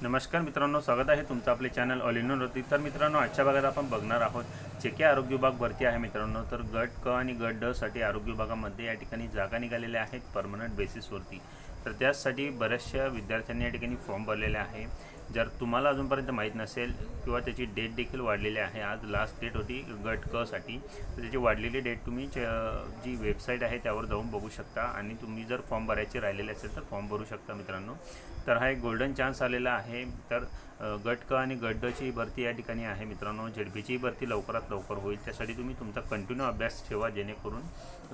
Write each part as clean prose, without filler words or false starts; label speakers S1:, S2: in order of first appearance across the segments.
S1: नमस्कार मित्रांनो, स्वागत आहे तुमचं आपले चॅनल ऑल इन वरती। तर मित्रांनो, आजच्या भागात आपण बघणार आहोत जे काही आरोग्य विभाग भरती आहे मित्रांनो। तर गट क आणि गट ड साठी आरोग्य विभागामध्ये या ठिकाणी जागा निघालेल्या आहेत परमनंट बेसिसवरती। तर त्यासाठी बऱ्याचशा विद्यार्थ्यांनी या ठिकाणी फॉर्म भरलेले आहे। जर तुम्हाला अजूनपर्यंत माहीत नसेल किंवा त्याची डेट देखील वाढलेली आहे, आज लास्ट डेट होती गट क साठी, तर त्याची वाढलेली डेट तुम्ही जी वेबसाईट आहे त्यावर जाऊन बघू शकता आणि तुम्ही जर फॉर्म भरायचे राहिलेले असेल तर फॉर्म भरू शकता मित्रांनो। तर हा एक गोल्डन चान्स आलेला आहे। तर गट क आणि गट ड ची भरती या ठिकाणी आहे मित्रांनो। झेडपीची भरती लवकरात लवकर होईल, त्यासाठी तुम्ही तुमचा कंटिन्यू अभ्यास ठेवा, जेणेकरून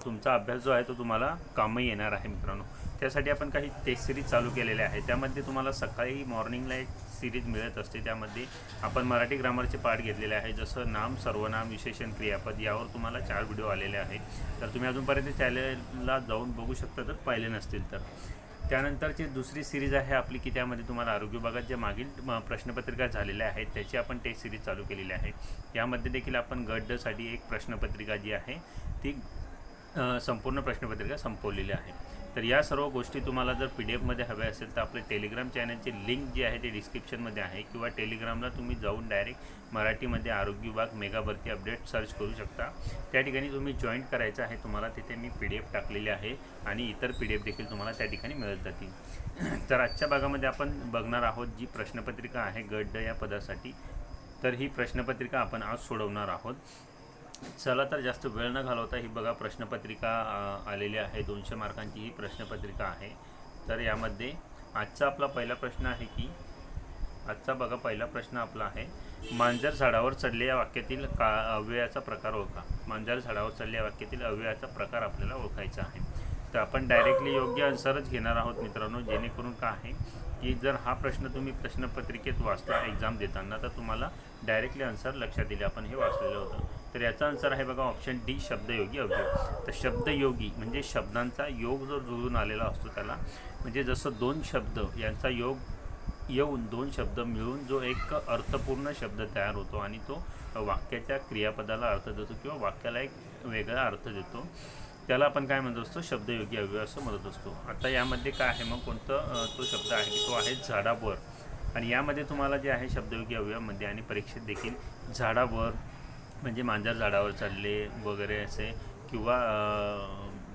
S1: तुमचा अभ्यास जो आहे तो तुम्हाला कामही येणार आहे मित्रांनो। त्यासाठी आपण काही टेस्ट सिरीज चालू केलेले आहे, त्यामध्ये तुम्हाला सकाळी मॉर्निंगला एक सिरीज मिळत असते। त्यामध्ये आपण मराठी ग्रामरचे पाठ घेतलेले आहे, जसं नाम, सर्वनाम, विशेषण, क्रियापद, यावर तुम्हाला 4 व्हिडिओ आलेले आहेत। तर तुम्ही अजूनपर्यंत चॅनलला जाऊन बघू शकता जर पाहिले नसतील तर। त्यानंतरची दुसरी सिरीज आहे आपली की त्यामध्ये तुम्हाला आरोग्य विभागात जे मागील प्रश्नपत्रिका झालेल्या आहेत त्याची आपण टेस्ट सिरीज चालू केलेली आहे। यामध्ये देखील आपण गट ड साठी एक प्रश्नपत्रिका जी आहे ती संपूर्ण प्रश्नपत्रिका संपवलेली आहे। तर या सर्व गोष्टी तुम्हाला जर PDF हव्या असेल तर आपले टेलिग्राम चॅनलची लिंक जी आहे ती डिस्क्रिप्शनमध्ये आहे, किंवा टेलिग्रामला तुम्ही जाऊन डायरेक्ट मराठीमध्ये आरोग्य विभाग मेगा भरती अपडेट सर्च करू शकता। त्या ठिकाणी तुम्ही जॉईन करायचं आहे तुम्हाला। तिथे मी PDF टाकलेली आहे आणि इतर PDF देखील तुम्हाला त्या ठिकाणी मिळत जातील। तर आजच्या भागामध्ये आपण बघणार आहोत जी प्रश्नपत्रिका आहे गट ड या पदासाठी। तर ही प्रश्नपत्रिका आपण आज सोडवणार आहोत। चला तर जास्त वेळ न घालवता ही बघा प्रश्नपत्रिका आलेली आहे। 200 मार्कांची ही प्रश्नपत्रिका आहे। तर यामध्ये आजचा आपला पहिला प्रश्न आहे की आजचा बघा पहिला प्रश्न आपला आहे, मांजर झाडावर चढले या वाक्यातील अव्ययाचा प्रकार ओळखा। मांजर झाडावर चढले या वाक्यातील अव्ययाचा प्रकार आपल्याला ओळखायचा आहे। तर आपण डायरेक्टली योग्य आन्सरच घेणार आहोत मित्रांनो, जेणेकरून काय आहे की जर हा प्रश्न तुम्ही प्रश्नपत्रिकेत वाचला एक्झाम देताना तर तुम्हाला डायरेक्टली आन्सर लक्षात येईल। आपण हे वाचलेलं होतं। तर याचा आन्सर आहे बघा ऑप्शन डी, शब्दयोगी अव्यय। तर शब्दयोगी म्हणजे शब्दांचा योग जो जुळून आलेला असतो त्याला, म्हणजे जसं दोन शब्द यांचा योग येऊन दोन शब्द मिळून जो एक अर्थपूर्ण शब्द तयार होतो आणि तो वाक्याच्या क्रियापदाला अर्थ देतो किंवा वाक्याला एक वेगळा अर्थ देतो, त्याला आपण काय म्हणत असतो, शब्दयोगी अव्यय असं म्हणत असतो। आता यामध्ये काय आहे मग, कोणतं तो शब्द आहे की तो आहे झाडावर। आणि यामध्ये तुम्हाला जे आहे शब्दयोगी अव्ययामध्ये आणि परीक्षेत देखील झाडावर म्हणजे मांजर झाडावर चढले वगैरे असे, किंवा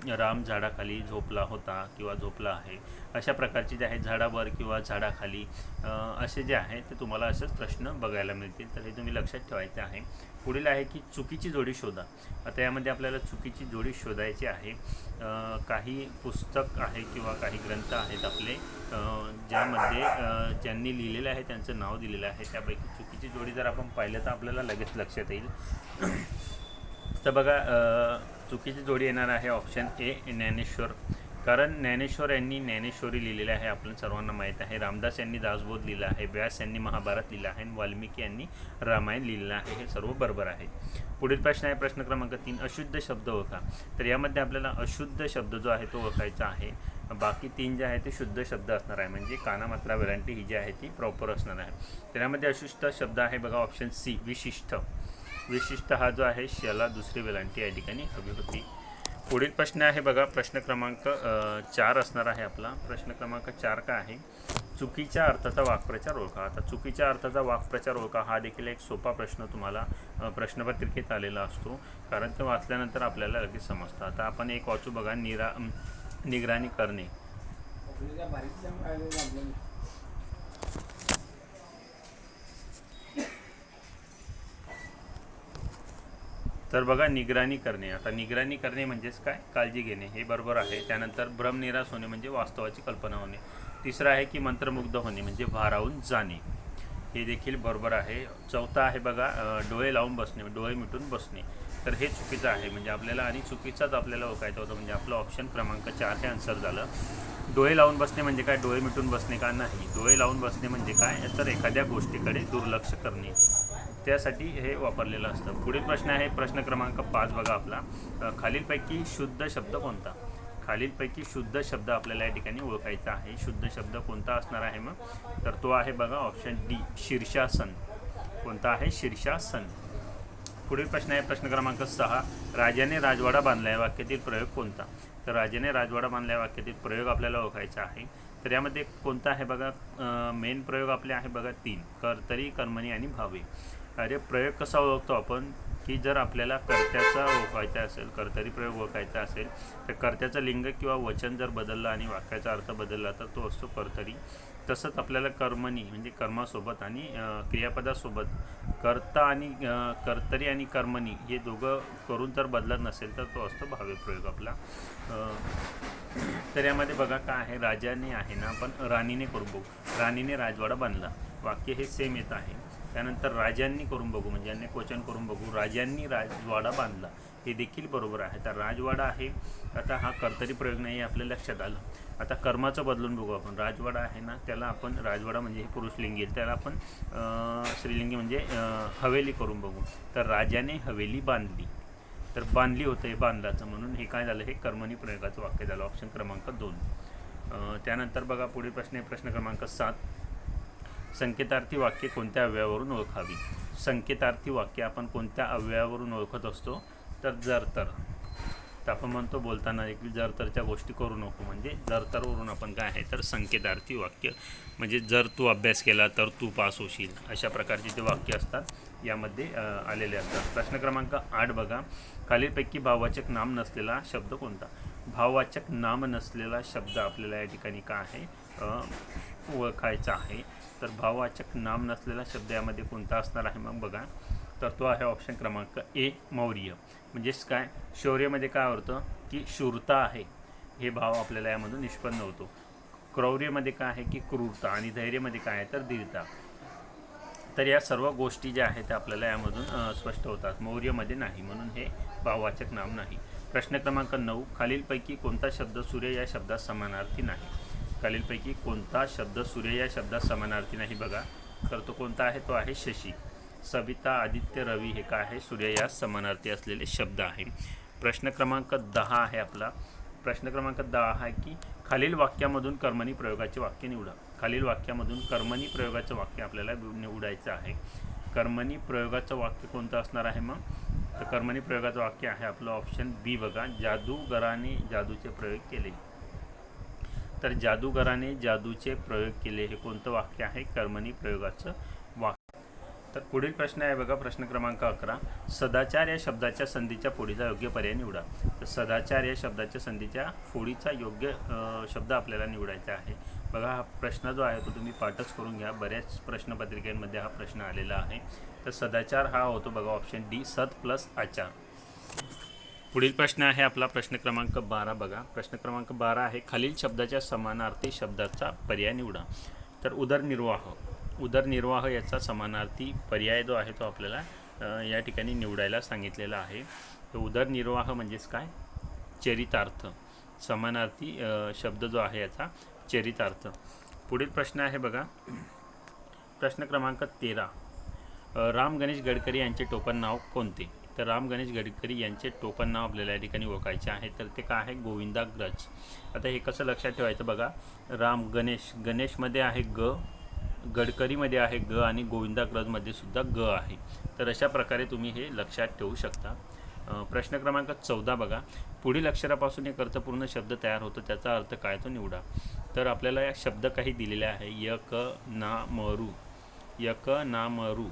S1: राम झाडाखाली झोपला होता किंवा झोपला आहे, अशा प्रकारचे जे आहे झाडावर किंवा झाडाखाली असे जे आहे ते तुम्हाला असेच प्रश्न बघायला मिळतील। तर हे तुम्ही लक्षात ठेवायचे आहे। पुढील आहे की चुकीची जोडी शोधा। आता यामध्ये आपल्याला चुकीची जोडी शोधायची आहे। काही पुस्तक आहे किंवा काही ग्रंथ आहेत आपले ज्यामध्ये ज्यांनी लिहिलेलं आहे त्यांचं नाव दिलेलं आहे, त्यापैकी चुकीची जोडी जर आपण पाहिलं तर आपल्याला लगेच लक्षात येईल। तर बघा चुकीची जोडी येणार आहे ऑप्शन ए, ज्ञानेश्वर। कारण ज्ञानेश्वर यांनी ज्ञानेश्वरी लिहिलेली आहे, आपल्याला सर्वांना माहीत आहे। रामदास यांनी दासबोध लिहिला आहे, व्यास यांनी महाभारत लिहिलं आहे आणि वाल्मिकी यांनी रामायण लिहिलेलं आहे। हे सर्व बरोबर आहे। पुढील प्रश्न आहे प्रश्न क्रमांक 3, अशुद्ध शब्द ओळखा। तर यामध्ये आपल्याला अशुद्ध शब्द जो आहे तो ओळखायचा आहे। बाकी 3 जे आहे ते शुद्ध शब्द असणार आहे, म्हणजे काना मात्रा वेलांटी ही जी आहे ती प्रॉपर असणार आहे। त्यामध्ये अशुद्ध शब्द आहे बघा ऑप्शन सी, विशिष्ट। विशिष्ट हा जो आहे याला दुसरी वेलांटी या ठिकाणी हवी होती। पुढील प्रश्न आहे बघा प्रश्न क्रमांक 4 असणार आहे आपला। प्रश्न क्रमांक 4 का आहे, चुकीच्या अर्थाचा वाक्प्रचार ओळखा। आता चुकीच्या अर्थाचा वाक्प्रचार ओळखा हा देखील एक सोपा प्रश्न तुम्हाला प्रश्नपत्रिकेत आलेला असतो, कारण ते वाचल्यानंतर आपल्याला लगेच समजतं। आता आपण एक वाचू बघा, निगराणी करणे। तर बघा निगराणी करणे। आता निगराणी करणे म्हणजेच काय, काळजी घेणे, हे बरोबर आहे। त्यानंतर भ्रमनिरास होणे म्हणजे वास्तवाची कल्पना होणे। तिसरं आहे की मंत्रमुग्ध होणे म्हणजे भारावून जाणे, हे देखील बरोबर आहे। चौथा आहे बघा डोळे लावून बसणे, डोळे मिटून बसणे। तर हे चुकीचं आहे, म्हणजे आपल्याला आणि चुकीचाच आपल्याला ओळखायचं होतं, म्हणजे आपलं ऑप्शन क्रमांक 4 हे आन्सर झालं। डोळे लावून बसणे म्हणजे काय, डोळे मिटून बसणे का नाही। डोळे लावून बसणे म्हणजे काय, तर एखाद्या गोष्टीकडे दुर्लक्ष करणे, त्यासाठी हे वापरलेलं असतं। पुढील प्रश्न आहे प्रश्न क्रमांक 5 बघा आपला, खालीलपैकी शुद्ध शब्द कोणता। खालीलपैकी शुद्ध शब्द आपल्याला या ठिकाणी ओळखायचा आहे। शुद्ध शब्द कोणता असणार आहे मग, तर तो आहे बघा ऑप्शन डी, शीर्षासन। कोणता आहे, शीर्षासन। पुढील प्रश्न आहे प्रश्न क्रमांक 6, राजाने राजवाडा बांधला या वाक्यातील प्रयोग कोणता। तर राजाने राजवाडा बांधला या वाक्यातील प्रयोग आपल्याला ओळखायचा आहे। तर यामध्ये कोणता आहे बघा, मेन प्रयोग आपले आहे बघा 3, कर्तरी, कर्मणी आणि भावे. अरे प्रयोग कसा ओळखतो आपण, की जर आपल्याला कर्त्याचा ओळखायचा असेल, कर्तरी प्रयोग ओळखायचा असेल, तर कर्त्याचं लिंग किंवा वचन जर बदललं आणि वाक्याचा अर्थ बदलला तर तो असतो कर्तरी. तसंच आपल्याला कर्मणी म्हणजे कर्मासोबत आणि क्रियापदासोबत कर्ता आणि कर्तरी आणि कर्मणी हे दोघं करून जर बदलत नसेल तर तो असतो भावे प्रयोग आपला. तर यामध्ये बघा काय आहे, राजाने आहे ना, पण राणीने करून बघू. राणीने राजवाडा बांधला, वाक्य हे सेम येत आहे. त्यानंतर राजांनी करून बघू, म्हणजे यांनी क्वेश्चन करून बघू. राजांनी राजवाडा बांधला, हे देखील बरोबर आहे. तर राजवाडा आहे, आता हा कर्तरी प्रयोग नाही आपल्या लक्षात आलं. आता कर्माचं बदलून बघू आपण. राजवाडा आहे ना, त्याला आपण राजवाडा म्हणजे हे पुरुषलिंगी येईल, त्याला आपण स्त्रीलिंगी म्हणजे हवेली करून बघू. तर राजाने हवेली बांधली, तर बांधली होतं हे बांधलाचं, म्हणून हे काय झालं, हे कर्मणी प्रयोगाचं वाक्य झालं, ऑप्शन क्रमांक 2. त्यानंतर बघा पुढील प्रश्न आहे प्रश्न क्रमांक 7. संकेतार्थी वाक्य कोणत्या अव्ययावरून ओळखावी. संकेतार्थी वाक्य आपण कोणत्या अव्ययावरून ओळखत असतो, तर जर तर आपण म्हणतो बोलताना देखील जर तरच्या गोष्टी करू नको, म्हणजे जर तरवरून आपण काय आहे तर संकेतार्थी वाक्य म्हणजे जर तू अभ्यास केला तर तू पास होशील, अशा प्रकारचे ते वाक्य असतात यामध्ये आलेले असतात. प्रश्न क्रमांक 8 बघा, खालीलपैकी भाववाचक नाम नसलेला शब्द कोणता. भाववाचक नाम नसलेला शब्द आपल्याला या ठिकाणी काय आहे ओळखायचा आहे. तर भाववाचक नाम नसलेला शब्द यामध्ये कोणता असणार आहे मग बघा, तर तो आहे ऑप्शन क्रमांक ए, मौर्य. म्हणजेच काय, शौर्यमध्ये काय होतं की शूरता आहे, हे भाव आपल्याला यामधून निष्पन्न होतो. क्रौर्यमध्ये काय आहे की क्रूरता, आणि धैर्यमध्ये काय आहे तर धीरता. तर या सर्व गोष्टी ज्या आहेत त्या आपल्याला यामधून स्पष्ट होतात. मौर्यमध्ये नाही, म्हणून हे भाववाचक नाम नाही. प्रश्न क्रमांक 9, खालीलपैकी कोणता शब्द सूर्य या शब्दात समानार्थी नाही. खालीलपैकी कोणता शब्द सूर्य या शब्दात समानार्थी नाही बघा, तर तो कोणता आहे, तो आहे शशी. सविता, आदित्य, रवी हे काय आहे सूर्य या समानार्थी असलेले शब्द आहे. प्रश्न क्रमांक 10 आहे आपला. प्रश्न क्रमांक 10 आहे की खालील वाक्यामधून कर्मणी प्रयोगाचे वाक्य निवडा. खालील वाक्यामधून कर्मणी प्रयोगाचं वाक्य आपल्याला निवडायचं आहे. कर्मणी प्रयोगाचं वाक्य कोणतं असणार आहे मग, तर कर्मणी प्रयोगाचं वाक्य आहे आपलं ऑप्शन बी बघा, जादूगराने जादूचे प्रयोग केले. तर जादूगराने जादूचे प्रयोग केले हे कोणतं वाक्य आहे, कर्मणी प्रयोगाचं वाक्य. तर पुढील प्रश्न आहे बघा प्रश्न क्रमांक 11, सदाचार या शब्दाच्या संधीच्या फोडीचा योग्य पर्याय निवडा. तर सदाचार या शब्दाच्या संधीच्या फोडीचा योग्य शब्द आपल्याला निवडायचा आहे. बघा हा प्रश्न जो आहे तो तुम्ही पाठच करून घ्या, बऱ्याच प्रश्नपत्रिकांमध्ये हा प्रश्न आलेला आहे. तर सदाचार हा होतो बघा ऑप्शन डी, सत प्लस आचार. पुढील प्रश्न आहे आपला प्रश्न क्रमांक 12 बघा. प्रश्न क्रमांक 12 आहे, खालील शब्दाच्या समानार्थी शब्दाचा पर्याय निवडा. तर उदरनिर्वाह, उदरनिर्वाह याचा समानार्थी पर्याय जो आहे तो आपल्याला या ठिकाणी निवडायला सांगितलेला आहे. तर उदरनिर्वाह म्हणजेच काय, चरितार्थ. समानार्थी शब्द जो आहे याचा चरितार्थ. पुढील प्रश्न आहे बघा प्रश्न क्रमांक 13, राम गणेश गडकरी यांचे टोपण नाव कोणते. तर राम गणेश गडकरी यांचे टोपण नाव आपल्याला या ठिकाणी ओळखायचे आहे. तर ते काय आहे, गोविंदाग्रज. आता हे कसं लक्षात ठेवायचं बघा, राम गणेश, गणेशमध्ये आहे ग, गडकरीमध्ये आहे ग, आणि गोविंदाग्रजमध्ये सुद्धा ग आहे. तर अशा प्रकारे तुम्ही हे लक्षात ठेवू शकता. प्रश्न क्रमांक 14 बघा, पुढील अक्षरापासून एक अर्थपूर्ण शब्द तयार होतो, त्याचा अर्थ काय तो निवडा. तर आपल्याला या शब्द काही दिलेले आहे, यक ना मरू, यक ना मरू.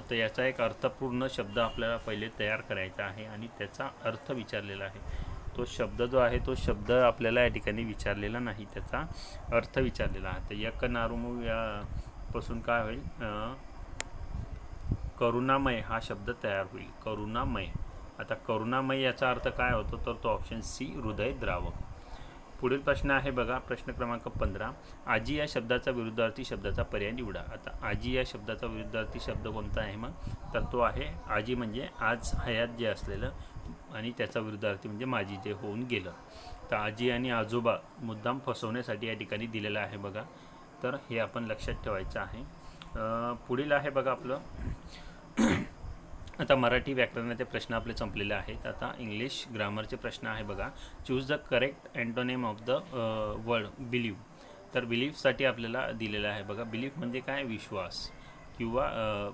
S1: तर याचा एक अर्थपूर्ण शब्द आपल्याला पहिले तयार करायचा आहे आणि त्याचा अर्थ विचारलेला आहे. तो शब्द जो आहे तो शब्द आपल्याला या ठिकाणी विचारलेला नाही, त्याचा अर्थ विचारलेला आहे. तर यक नारुमू यापासून काय होईल, करुणामय हा शब्द तयार होईल, करुणामय. आता करुणामय याचा अर्थ काय होतो, तर तो ऑप्शन सी, हृदय द्रावक. पुढील प्रश्न आहे बघा प्रश्न क्रमांक 15, आजी या शब्दाचा विरुद्धार्थी शब्दाचा पर्याय निवडा. आता आजी या शब्दाचा विरुद्धार्थी शब्द कोणता आहे मग, तर तो आहे आजी म्हणजे आज हयात जे असलेलं, आणि त्याचा विरुद्धार्थी म्हणजे माझी जे होऊन गेलं. तर आजी आणि आजोबा मुद्दाम फसवण्यासाठी या ठिकाणी दिलेलं आहे बघा, तर हे आपण लक्षात ठेवायचं आहे. पुढील आहे बघा आपलं आता मराठी व्याकरणाचे प्रश्न आपले संपलेले आहेत. आता इंग्लिश ग्रामरचे प्रश्न आहे बघा, choose the correct antonym of the word believe. तर बिलीफसाठी आपल्याला दिलेलं आहे बघा, बिलीफ म्हणजे काय, विश्वास किंवा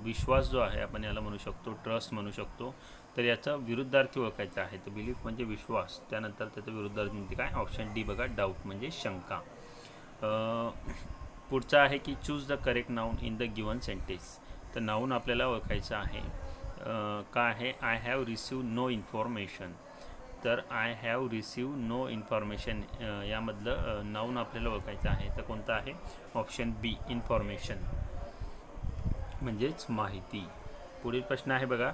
S1: विश्वास जो आहे आपण याला म्हणू शकतो, ट्रस्ट म्हणू शकतो. तर याचा विरुद्धार्थी ओळखायचा आहे. तर बिलीफ म्हणजे विश्वास, त्यानंतर त्याचा विरुद्धार्थी म्हणजे काय, ऑप्शन डी बघा, डाऊट म्हणजे शंका. पुढचा आहे की choose the correct noun in the given sentence. तर नाऊन आपल्याला ओळखायचं आहे. काय आहे? I have receive no information. तर I have receive no information यामधलं नाऊन आपल्याला ओळखायचं आहे. तर कोणतं आहे? ऑप्शन बी, इन्फॉर्मेशन म्हणजेच माहिती. पुढील प्रश्न आहे बघा,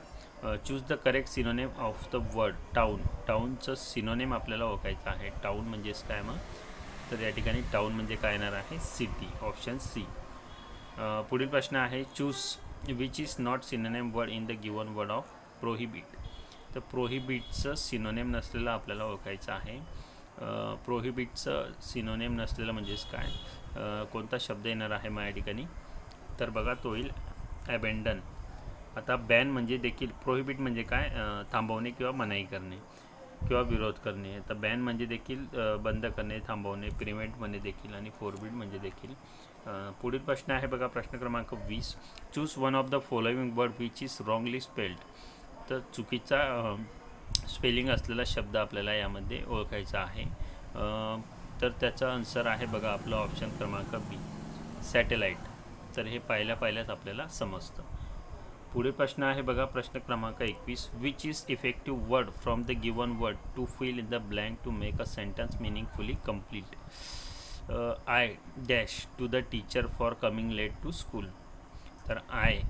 S1: choose the correct synonym of the word town. टाऊनचं सिनोनेम आपल्याला ओळखायचं आहे. टाऊन म्हणजेच काय मग? तर या ठिकाणी टाऊन म्हणजे काय येणार आहे? सिटी. Option C. पुढील प्रश्न आहे, choose which is not synonym word in the given word of prohibit. तर प्रोहिबिटचं सिनोनेम नसलेलं आपल्याला ओळखायचं आहे. प्रोहिबिटचं सिनोनेम नसलेलं म्हणजेच काय? कोणता शब्द येणार आहे मग या ठिकाणी? तर बघा, तो येईल ॲबेंडन. आता बॅन म्हणजे देखील, प्रोहिबिट म्हणजे काय? थांबवणे किंवा मनाई करणे किंवा विरोध करणे. तर बॅन म्हणजे देखील बंद करणे, थांबवणे, प्रिव्हेंट म्हणजे देखील, आणि फोरबिड म्हणजे देखील. पुढील प्रश्न आहे बघा, प्रश्न क्रमांक 20. Choose one of the following word which is wrongly spelled. तर चुकीचा स्पेलिंग असलेला शब्द आपल्याला यामध्ये ओळखायचा आहे. तर त्याचा आन्सर आहे बघा आपला ऑप्शन क्रमांक बी, सॅटेलाईट. तर हे पाहिल्याच आपल्याला समजतं. पुढे प्रश्न आहे बघा, प्रश्न क्रमांक 21. Which is effective word from the given word to fill in the blank to make a sentence meaningfully complete. I dash to the teacher for coming late to school. तर I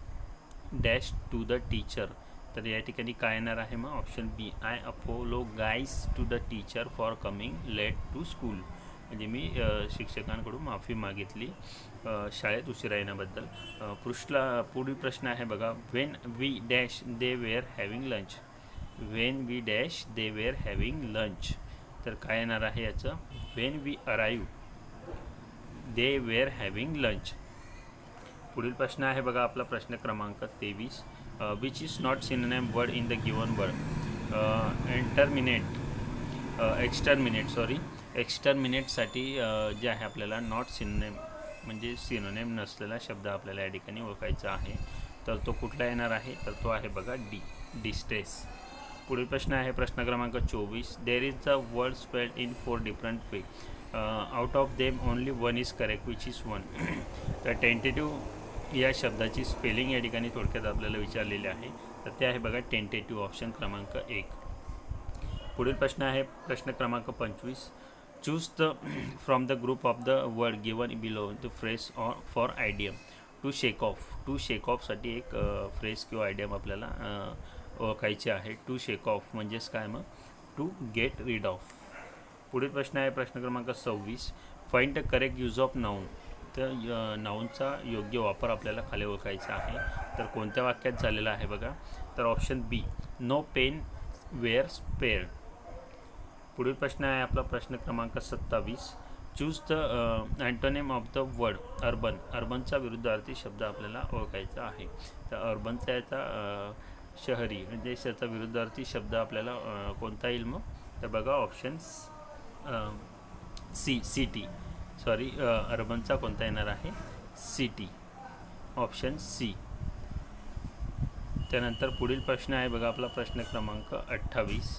S1: dash to the teacher. तर या ठिकाणी काय येणार आहे मग? Option B, I apologise to the teacher for coming late to school. म्हणजे मी शिक्षकांकडून माफी मागितली शाळेत उशिरा येण्याबद्दल. पुढील प्रश्न आहे बघा, when we dash they were having lunch. When we dash they were having lunch. तर काय येणार आहे याचं? When we arrive they were having lunch. पुढील प्रश्न आहे बघा आपला प्रश्न क्रमांक 23. Which is not synonym word in the given word. एक्स्टर्मिनेटसाठी जे आहे आपल्याला नॉट सिनोनिम म्हणजे सिनोनिम नसलेला शब्द आपल्याला या ठिकाणी ओळखायचा आहे. तर तो कुठला येणार आहे? तर तो आहे बघा डी, डिस्ट्रेस. पुढील प्रश्न आहे प्रश्न क्रमांक 24. There is the word spelled in 4 different way. Out of them only one is correct, which is one. तर टेंटेटिव्ह या शब्दाची स्पेलिंग या ठिकाणी थोडक्यात आपल्याला विचारलेली आहे. तर ते आहे बघा टेंटेटिव्ह, ऑप्शन क्रमांक 1. पुढील प्रश्न आहे प्रश्न क्रमांक 25. Choose the from the group of the word given below the phrase for idiom. To shake off. To shake ऑफसाठी एक फ्रेज किंवा आयडियम आपल्याला ओळखायचे आहे. टू शेक ऑफ म्हणजेच काय मग? To get rid of. पुढील प्रश्न आहे प्रश्न क्रमांक 26. Find the correct use of noun. तर नाऊनचा योग्य वापर आपल्याला खाली ओळखायचा आहे. तर कोणत्या वाक्यात झालेला आहे बघा? तर option B, no pain were spared. पुढील प्रश्न आहे आपला प्रश्न क्रमांक 27. Choose the antonym of the word urban. अर्बनचा विरुद्धार्थी शब्द आपल्याला ओळखायचा आहे. तर अर्बनचा याचा शहरी म्हणजे त्याचा विरुद्धार्थी शब्द आपल्याला कोणता येईल मग? तर बघा ऑप्शन सी, सिटी. सॉरी, अर्बनचा कोणता येणार आहे? सिटी. Option C. त्यानंतर पुढील प्रश्न आहे बघा आपला प्रश्न क्रमांक 28.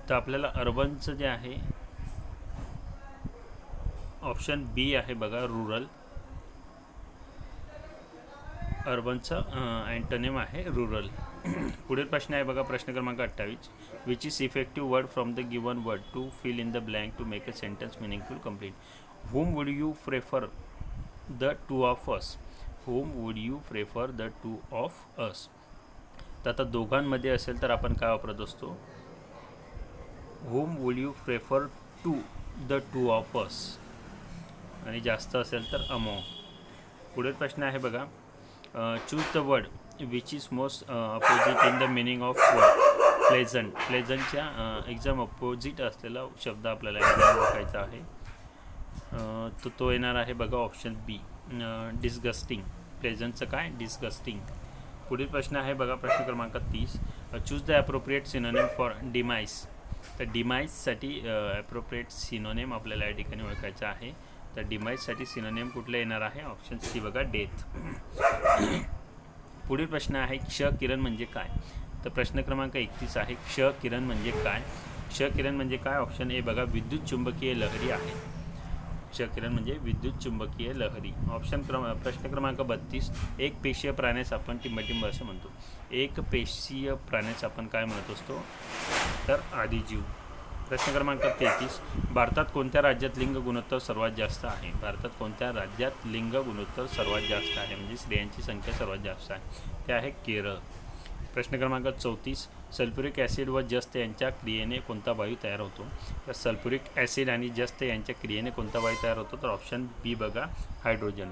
S1: तर आपल्याला अर्बनचं जे आहे ऑप्शन बी आहे बघा, रुरल. अर्बनचं अँटोनिम आहे रुरल. पुढील प्रश्न आहे बघा प्रश्न क्रमांक 28. Which is effective word from the given word to fill in the blank to make a sentence meaningful complete. whom would you prefer the two of us. whom would you prefer the two of us. तर आता दोघांमध्ये असेल तर आपण काय वापरत असतो? whom would you prefer to the two of us. आणि जास्त असेल तर among. पुढील प्रश्न आहे बघा, choose the word which is most opposite in the meaning of word. Pleasant. प्लेझंटच्या एक्झाम अपोजिट असलेला शब्द आपल्याला ओळखायचा आहे. तो येणार आहे बघा ऑप्शन बी, डिस्गस्टिंग. प्लेझंटचं काय? डिस्गस्टिंग. पुढील प्रश्न आहे बघा प्रश्न क्रमांक 30. Choose the appropriate synonym for demise. तर डिमाइससाठी ॲप्रोप्रिएट सिनोनिम आपल्याला या ठिकाणी ओळखायचं आहे. तर डिमाइससाठी सिनोनिम कुठलं येणार आहे? ऑप्शन सी बघा, डेथ. पुढील प्रश्न आहे क्ष किरण म्हणजे काय. तर प्रश्न क्रमांक 31 आहे क्ष किरण म्हणजे काय. क्ष किरण म्हणजे काय? ऑप्शन ए बघा विद्युत चुंबकीय लहरी आहे. क्ष किरण म्हणजे विद्युत चुंबकीय लहरी. प्रश्न क्रमांक 32. एक पेशीय प्राण्यास आपण टिंबटिंब असं म्हणतो. एक पेशीय प्राण्यास आपण काय म्हणत असतो? तर आदिजीव. प्रश्न क्रमांक 33. भारतात कोणत्या राज्यात लिंग गुणोत्तर सर्वात जास्त आहे? भारतात कोणत्या राज्यात लिंग गुणोत्तर सर्वात जास्त आहे म्हणजे स्त्रियांची संख्या सर्वात जास्त आहे? ते आहे केरळ. प्रश्न क्रमांक 34. सल्फ्युरिक ॲसिड व जस्त यांच्या क्रियेने कोणता वायू तयार होतो? तर सल्फ्युरिक ॲसिड आणि जस्त यांच्या क्रियेने कोणता वायू तयार होतो? तर ऑप्शन बी बघा हायड्रोजन.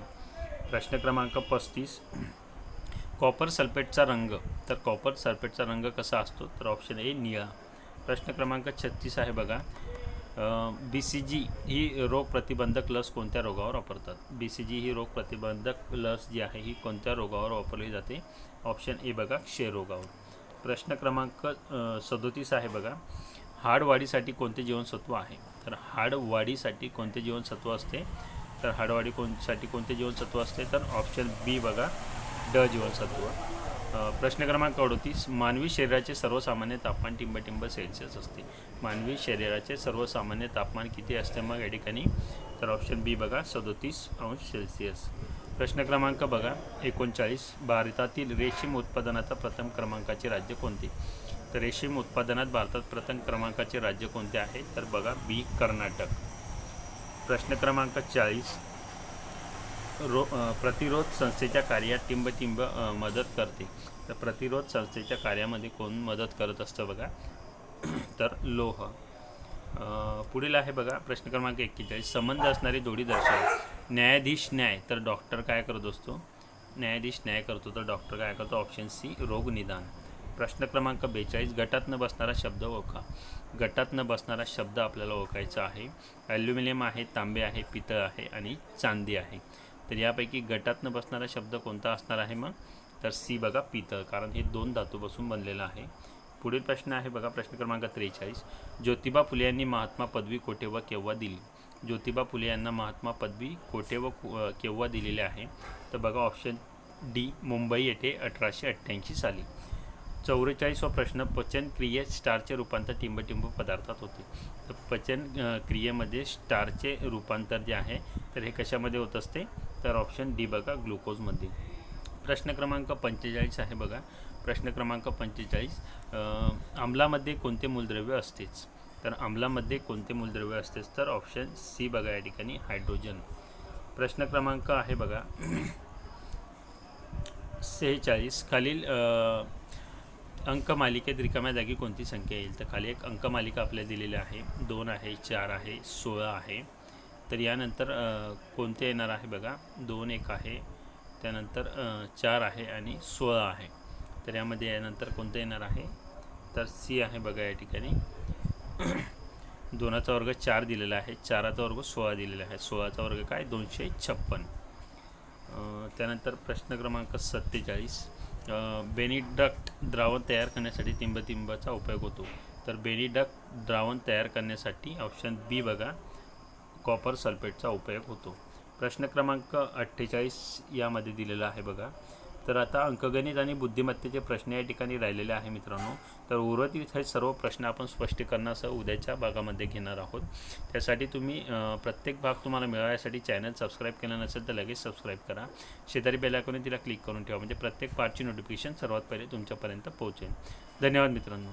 S1: प्रश्न क्रमांक 35. कॉपर सल्फेटचा रंग. तर कॉपर सल्फेटचा रंग कसा असतो? तर ऑप्शन ए निळा. प्रश्न क्रमांक 36 आहे बघा. BCG ही रोग प्रतिबंधक लस कोणत्या रोगावर वापरतात? BCG ही रोग प्रतिबंधक लस जी आहे ही कोणत्या रोगावर वापरली जाते? ऑप्शन ए बघा क्षयरोगावर. प्रश्न क्रमांक 37 आहे बघा. हाडवाढीसाठी कोणते जीवनसत्व आहे? तर हाडवाढीसाठी कोणते जीवनसत्व असते? तर हाडवाढीसाठी कोणते जीवनसत्व असते? तर ऑप्शन बी बघा ड जीवनसत्व. प्रश्न क्रमांक 38. मानवी शरीराचे सर्वसामान्य तापमान टिंबटिंब सेल्सिअस असते. मानवी शरीराचे सर्वसामान्य तापमान किती असते मग या ठिकाणी? तर ऑप्शन बी बघा 37°C. प्रश्न क्रमांक बघा 39. भारतातील रेशीम उत्पादनाचा प्रथम क्रमांकाचे राज्य कोणते? तर रेशीम उत्पादनात भारतात प्रथम क्रमांकाचे राज्य कोणते आहे? तर बघा बी कर्नाटक. प्रश्न क्रमांक 40. प्रतिरोध संस्थेच्या कार्यात टिंबटिंब मदत करते. तर प्रतिरोध संस्थेच्या कार्यामध्ये कोण मदत करत असतं बघा? तर लोह. पुढील आहे बघा प्रश्न क्रमांक 41. संबंध असणारी जोडी दर्शवा. न्यायाधीश न्याय तर डॉक्टर काय करत असतो? न्यायाधीश न्याय करतो तर डॉक्टर काय करतो? ऑप्शन सी रोग निदान. प्रश्न क्रमांक 42. गटात न बसणारा शब्द ओळखा. गटात न बसणारा शब्द आपल्याला ओळखायचा आहे. ॲल्युमिनियम आहे, तांबे आहे, पितळ आहे आणि चांदी आहे. तर यापैकी गटात न बसणारा शब्द कोणता असणार आहे मग? तर सी बघा पितळ, कारण हे 2 धातूपासून बनलेलं आहे. पुढील प्रश्न आहे बघा प्रश्न क्रमांक 43. ज्योतिबा फुले यांनी महात्मा पदवी कोठे व केव्हा दिली? ज्योतिबा फुले यांना महात्मा पदवी कोठे व केव्हा दिलेली आहे? तर बघा ऑप्शन डी मुंबई येथे 1888 साली. 44 वा प्रश्न. पचन क्रियेत स्टारचे रूपांतर टिंबटिंब पदार्थात होते. तर पचन क्रियेमध्ये स्टारचे रूपांतर जे आहे तर हे कशामध्ये होत असते? तर ऑप्शन डी बघा ग्लुकोजमध्ये. प्रश्न क्रमांक 45 आहे बघा. प्रश्न क्रमांक 45. आम्लामध्ये कोणते मूलद्रव्य असतेच? तर आम्लामध्ये कोणते मूलद्रव्य असतेच? तर ऑप्शन सी बघा या ठिकाणी हायड्रोजन. प्रश्न क्रमांक आहे बघा 46. खालील अंकमालिकेत रिकाम्या जागी कोणती संख्या येईल? तर खाली एक अंकमालिका आपल्याला दिलेली आहे. 2 आहे, 4 आहे, 16 आहे. तर यानंतर कोणते येणार आहे बघा? 2 एक आहे, त्यानंतर 4 आहे आणि 16 आहे. तर यामध्ये यानंतर कोणतं येणार आहे? तर सी आहे बघा या ठिकाणी. 2चा वर्ग 4 दिलेला आहे, 4चा वर्ग 16 दिलेला आहे. 16चा वर्ग काय? 256. त्यानंतर प्रश्न क्रमांक 47. बेनिडक्ट द्रावण तयार करण्यासाठी टिंबटिंबाचा उपयोग होतो. तर बेनिडक्ट द्रावण तयार करण्यासाठी ऑप्शन बी बघा कॉपर सल्फेटचा उपयोग होतो. प्रश्न क्रमांक 48 यामध्ये दिलेला आहे बघा. तर आता अंकगणित आणि बुद्धिमत्तेचे प्रश्न या ठिकाणी राहिलेले आहे मित्रांनो. तर उर्वरित हे सर्व प्रश्न आपण स्पष्टीकरणासह उद्याच्या भागामध्ये घेणार आहोत. त्यासाठी तुम्ही प्रत्येक भाग तुम्हाला मिळाव्यासाठी चॅनल सबस्क्राईब केलं नसेल तर लगेच सबस्क्राईब करा. शेजारी बेल आयकॉन तिला क्लिक करून ठेवा म्हणजे प्रत्येक पार्टची नोटिफिकेशन सर्वात पहिले तुमच्यापर्यंत पोहोचेल. धन्यवाद मित्रांनो.